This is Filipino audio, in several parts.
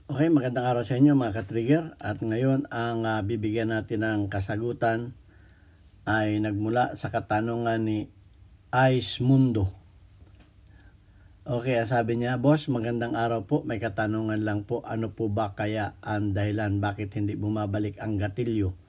Okay, magandang araw sa inyo mga ka-trigger. At ngayon ang bibigyan natin ng kasagutan ay nagmula sa katanungan ni Ice Mundo. Okay, sabi niya, Boss, magandang araw po. May katanungan lang po. Ano po ba kaya ang dahilan bakit hindi bumabalik ang gatilyo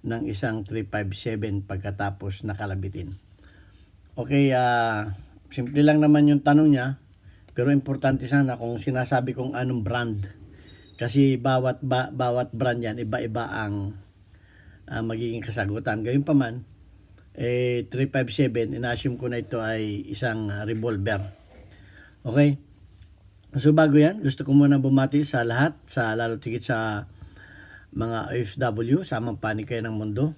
ng isang 357 pagkatapos nakalabitin? Okay, simple lang naman yung tanong niya. Pero importante sana kung sinasabi kong anong brand. Kasi bawat brand yan, iba-iba ang magiging kasagutan. Gayunpaman, 357, ina-assume ko na ito ay isang revolver. Okay? So bago yan, gusto ko muna bumati sa lahat, lalo tigit sa mga OFW, samang panig kayo ng mundo.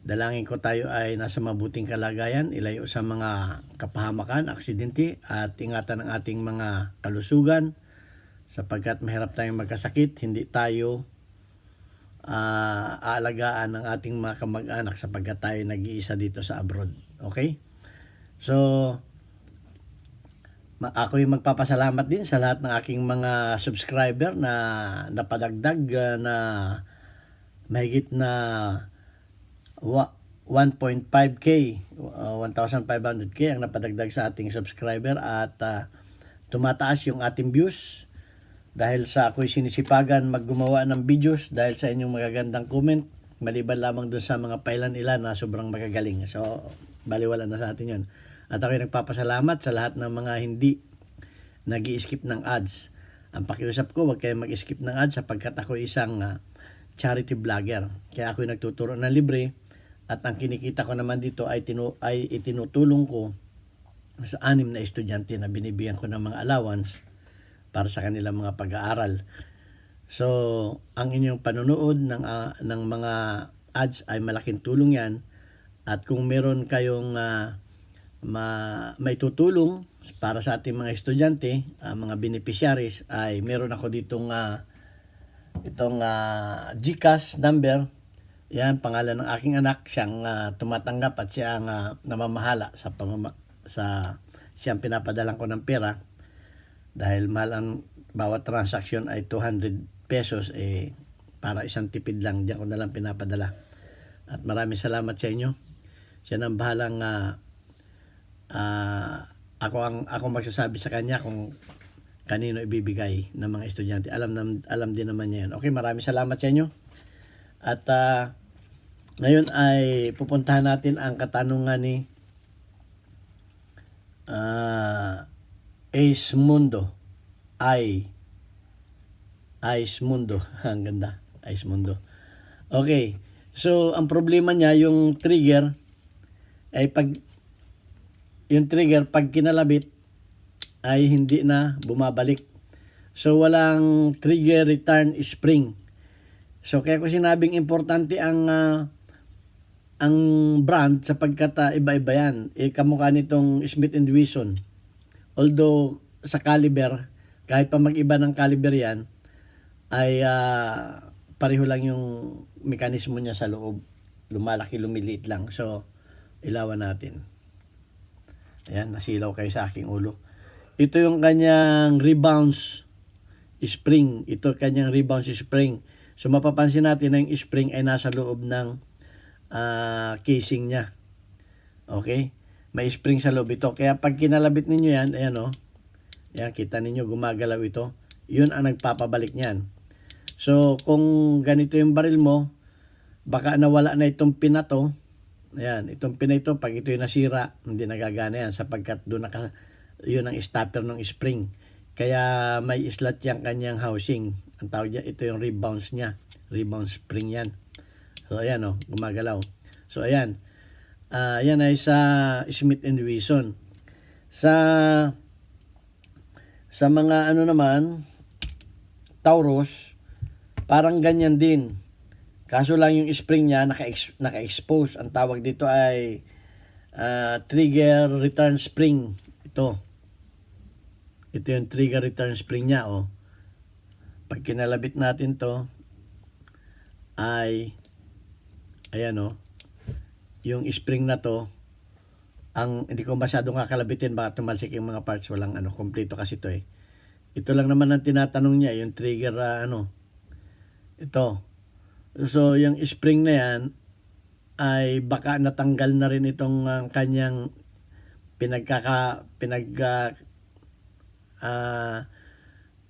Dalangin ko tayo ay nasa mabuting kalagayan, ilayo sa mga kapahamakan, aksidente, at ingatan ang ating mga kalusugan, sapagkat mahirap tayong magkasakit, hindi tayo aalagaan ng ating mga kamag-anak sapagkat tayo nag-iisa dito sa abroad. Okay? So, ako'y magpapasalamat din sa lahat ng aking mga subscriber na napadagdag na mahigit na 1.5k, 1,500k ang napadagdag sa ating subscriber at tumataas yung ating views dahil sa ako'y sinisipagan maggumawa ng videos dahil sa inyong magagandang comment, maliban lamang doon sa mga pailan ilan na sobrang magagaling. So, baliwala na sa atin yun. At ako'y nagpapasalamat sa lahat ng mga hindi nag-i-skip ng ads. Ang pakiusap ko, huwag kayong mag-skip ng ads sapagkat ako isang charity vlogger. Kaya ako'y nagtuturo ng libre at ang kinikita ko naman dito ay itinutulong ko sa 6 na estudyante na binibigyan ko ng mga allowance para sa kanilang mga pag-aaral. So, ang inyong panunood ng mga ads ay malaking tulong yan. At kung meron kayong may tutulong para sa ating mga estudyante, mga beneficiaries, ay meron ako ditong itong GCash number. Yan, pangalan ng aking anak, siyang tumatanggap at siyang namamahala siyang pinapadalan ko ng pera. Dahil mahal ang bawat transaction ay 200 pesos, para isang tipid lang, diyan ko na lang pinapadala. At maraming salamat sa inyo. Siya nang bahalang ako magsasabi sa kanya kung kanino ibibigay ng mga estudyante. Alam din naman niya yan. Okay, maraming salamat sa inyo. At ngayon ay pupuntahan natin ang katanungan ni Ice Mundo. Ice Mundo. Ang ganda. Ice Mundo. Okay. So, ang problema niya, yung trigger, ay pag kinalabit, ay hindi na bumabalik. So, walang trigger return spring. So, kaya ko sinabing importante ang brand sapagkat iba-iba yan. Kamukha nitong Smith & Wesson. Although sa caliber, kahit pa mag-iba ng caliber yan, ay pareho lang yung mekanismo niya sa loob. Lumalaki, lumiliit lang. So, ilawan natin. Ayan, nasilaw kayo sa aking ulo. Ito yung kanyang rebounce spring. Ito kanyang rebounce spring. So, mapapansin natin na yung spring ay nasa loob ng casing niya. Okay? May spring sa loob ito. Kaya pag kinalabit ninyo yan, ayan o. Ayan, kita ninyo, gumagalaw ito. Yun ang nagpapabalik niyan. So, kung ganito yung baril mo, baka nawala na itong pin na to. Ayan, itong pin na ito, pag ito yung nasira, hindi nagagana yan sapagkat doon yun ang stopper ng spring. Kaya may slot yung kanyang housing. Ang tawag niya, ito yung rebounce niya. Rebounce spring yan. So, ayan o, gumagalaw. So, ayan. Yan ay sa Smith & Wesson. Sa mga ano naman, Taurus, parang ganyan din. Kaso lang yung spring niya naka-expose. Ang tawag dito ay trigger return spring. Ito yung trigger return spring niya. Oh. Pag kinalabit natin to, ay ayan oh. Yung spring na to, hindi ko masyadong kakalabitin, baka tumalsik yung mga parts, walang kompleto kasi to Ito lang naman ang tinatanong niya, yung trigger, ito. So, yung spring na yan, ay baka natanggal na rin itong kanyang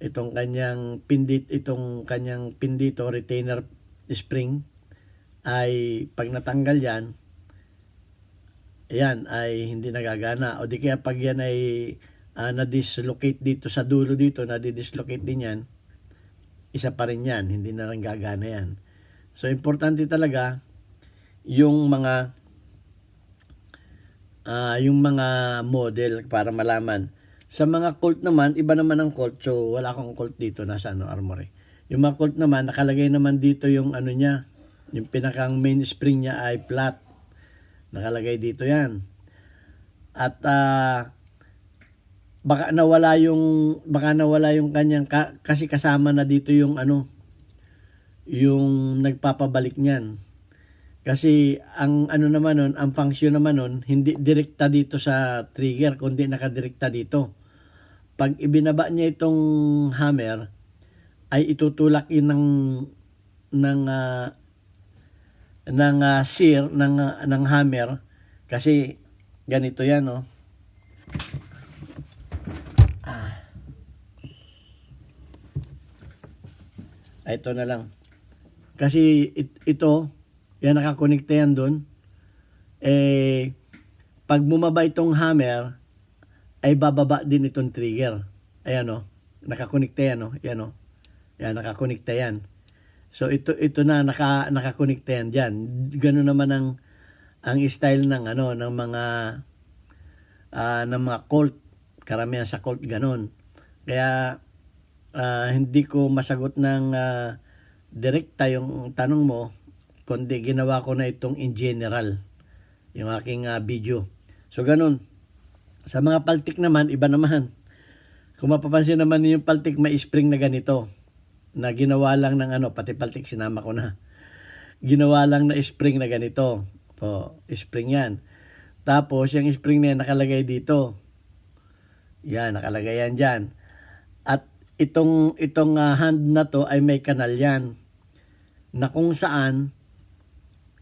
itong kanyang pindito, retainer spring, ay pag natanggal yan, ay hindi nagagana. O di kaya pag yan ay na-dislocate dito sa dulo dito, na-dislocate din yan, isa pa rin yan, hindi na lang gagana yan. So, importante talaga yung mga model para malaman. Sa mga Colt naman, iba naman ang Colt. So, wala akong Colt dito, nasa Armory. Yung mga Colt naman, nakalagay naman dito yung niya, yung pinakang mainspring niya ay flat. Nakalagay dito yan. At baka nawala yung kanyang kasi kasama na dito yung yung nagpapabalik niyan. Kasi ang naman nun, ang function naman nun, hindi direkta dito sa trigger, kundi nakadirekta dito. Pag ibinaba niya itong hammer, ay itutulak yun ng sear ng hammer, kasi ganito yan, no. Ito na lang. Kasi ito, yan nakakonekta yan doon. Pag bumaba itong hammer, ay bababa din itong trigger. Ayan, no. Nakakonekta yan, no. Yan, no. Yan, nakakonekta yan. So ito na nakakonekta yan diyan. Ganun naman ang style ng ng mga Colt. Karamihan sa Colt ganun. Kaya hindi ko masagot ng direkta yung tanong mo, kundi ginawa ko na itong in general yung aking video. So ganun. Sa mga paltik naman, iba naman. Kung mapapansin naman yung paltik, may spring na ganito, na ginawa lang ng pati paltik sinama ko na. Ginawa lang na spring na ganito. Spring yan. Tapos yung spring na yan nakalagay dito. Yan, nakalagay yan dyan. At itong hand na to ay may kanal yan, na kung saan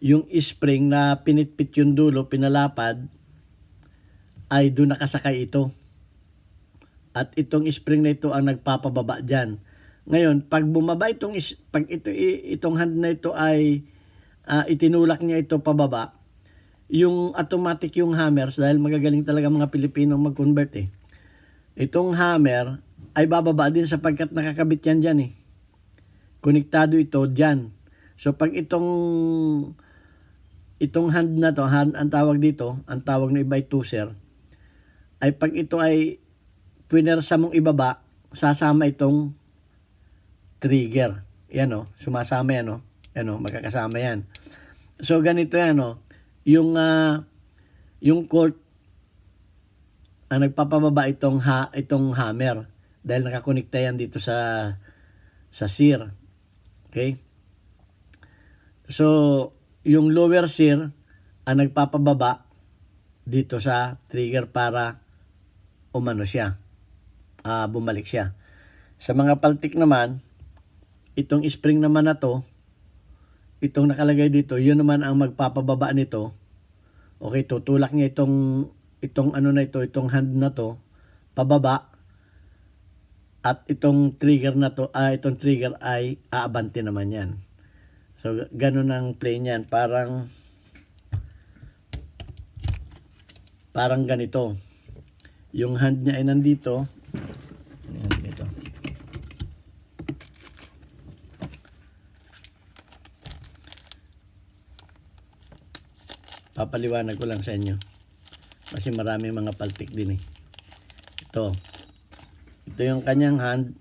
yung spring na pinitpit yung dulo, pinalapad, ay doon nakasakay ito. At itong spring na ito ang nagpapababa dyan. Ngayon, pag bumaba itong hand na ito ay itinulak niya ito pababa, yung automatic yung hammers, dahil magagaling talaga mga Pilipino mag-convert itong hammer ay bababa din sapagkat nakakabit yan dyan Konektado ito dyan. So pag itong hand na to, ang tawag dito, ang tawag na iba ay toother, ay pag ito ay pinersa mong ibaba, sasama itong trigger. Yan sumasama yan magkakasama yan. So ganito yan yung Colt ang nagpapababa itong hammer dahil nakakonekta yan dito sa sear. Okay? So yung lower sear ang nagpapababa dito sa trigger para bumalik siya. Sa mga paltik naman, itong spring naman na to, itong nakalagay dito, yun naman ang magpapababa nito. Okay, tutulak niya itong hand na to pababa, at itong trigger ay aabante naman yan. So ganun ang play niyan, parang ganito. Yung hand niya ay nandito. Ito. Papaliwanag ko lang sa inyo. Kasi marami mga paltik din Ito. Ito yung kanyang hand.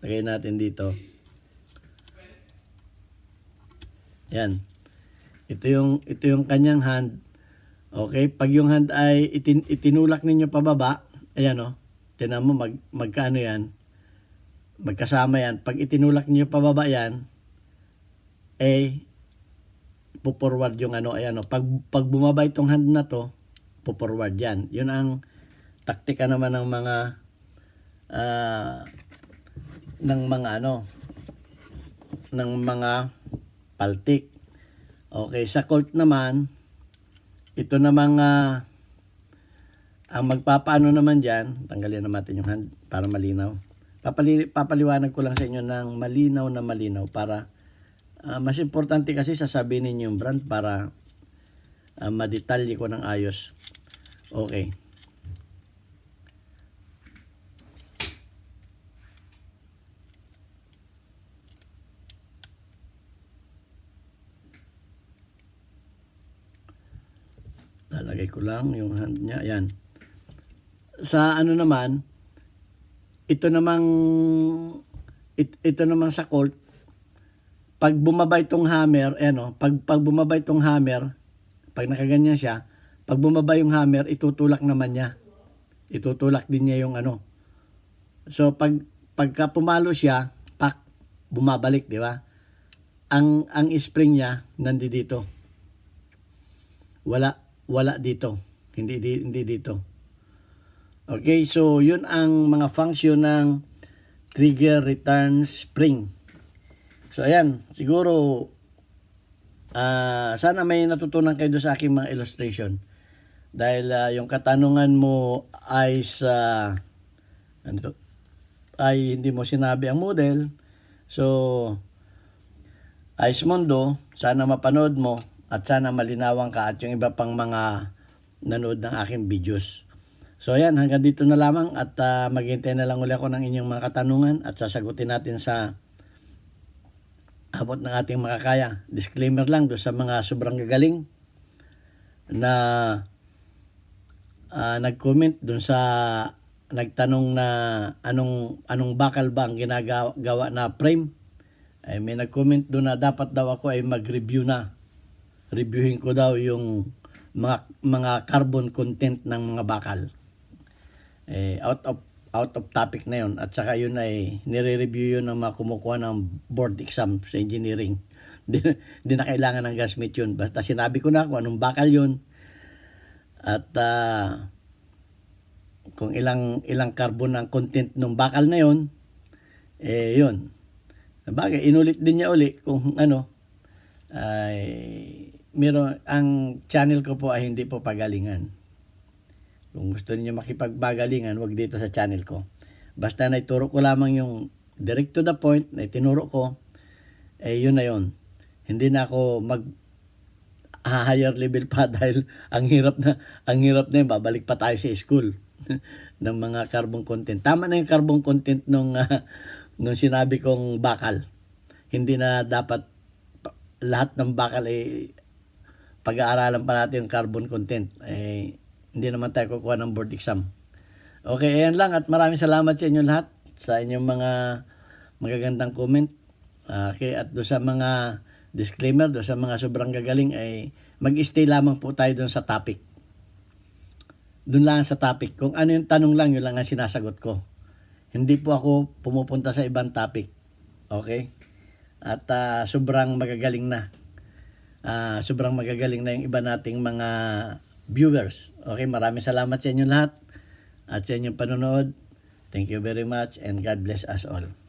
Lagay natin dito. Yan. Ito yung kanyang hand. Okay, pag yung hand ay itinulak ninyo pababa, ayan tinan mo magkaano yan, magkasama yan. Pag itinulak niyo pababa yan, puporward yung pag bumaba itong hand na to, puporward yan. Yun ang taktika naman ng mga ah, ng mga ng mga paltik. Okay, sa Colt naman, ito namang ang magpapaano naman diyan, tanggalin natin yung hand para malinaw. Papaliwanag ko lang sa inyo ng malinaw na malinaw para mas importante kasi sasabihin ninyo yung brand para madetalye ko ng ayos. Okay. Lalagay ko lang yung hand niya. Ayan. Sa naman, ito namang sa Colt, pag bumaba itong hammer, pag bumaba itong hammer, pag nakaganyan siya, pag bumaba yung hammer, itutulak naman niya. Itutulak din niya yung So pagka pumalo siya, pak, bumabalik, di ba? Ang spring niya nandito. Wala dito. Hindi dito. Okay, so yun ang mga function ng trigger return spring. So ayan, siguro sana may natutunan kayo sa aking mga illustration. Dahil yung katanungan mo ay ay hindi mo sinabi ang model. So Ice Mundo, sana mapanood mo at sana malinawan ka at yung iba pang mga nanood ng aking videos. So ayan, hanggang dito na lamang at maghintay na lang ulit ako ng inyong mga katanungan at sasagutin natin sa abot ng ating makakaya. Disclaimer lang do sa mga sobrang gagaling na nag-comment dun sa nagtanong na anong bakal ba ang ginagawa na frame. Ay may nag-comment doon na dapat daw ako ay mag-review na. Reviewin ko daw yung mga carbon content ng mga bakal. Out of topic na yun. At saka yun ay nire-review yun ng mga kumukuha ng board exam sa engineering. Di na kailangan ng gasmate yun. Basta sinabi ko na kung anong bakal yun. At kung ilang carbon ang content ng bakal na yun, yun. Bagay, inulit din niya uli kung ay ang channel ko po ay hindi po pagalingan. Kung gusto niyo makipagbagalingan, wag dito sa channel ko. Basta naituro ko lamang yung direct to the point na itinuro ko, yun na yun. Hindi na ako higher level pa dahil ang hirap na yun, babalik pa tayo sa school ng mga carbon content. Tama na yung carbon content nung sinabi kong bakal. Hindi na dapat lahat ng bakal pag-aaralan pa natin yung carbon content. Hindi naman tayo kukuha ng board exam. Okay, ayan lang at maraming salamat sa inyo lahat sa inyong mga magagandang comment. Okay, at doon sa mga disclaimer, doon sa mga sobrang gagaling ay mag-stay lamang po tayo doon sa topic. Doon lang sa topic. Kung ano yung tanong lang, yun lang ang sinasagot ko. Hindi po ako pumupunta sa ibang topic. Okay? At sobrang magagaling na. Sobrang magagaling na yung iba nating mga viewers. Okay, maraming salamat sa inyo lahat at sa inyong panonood. Thank you very much and God bless us all.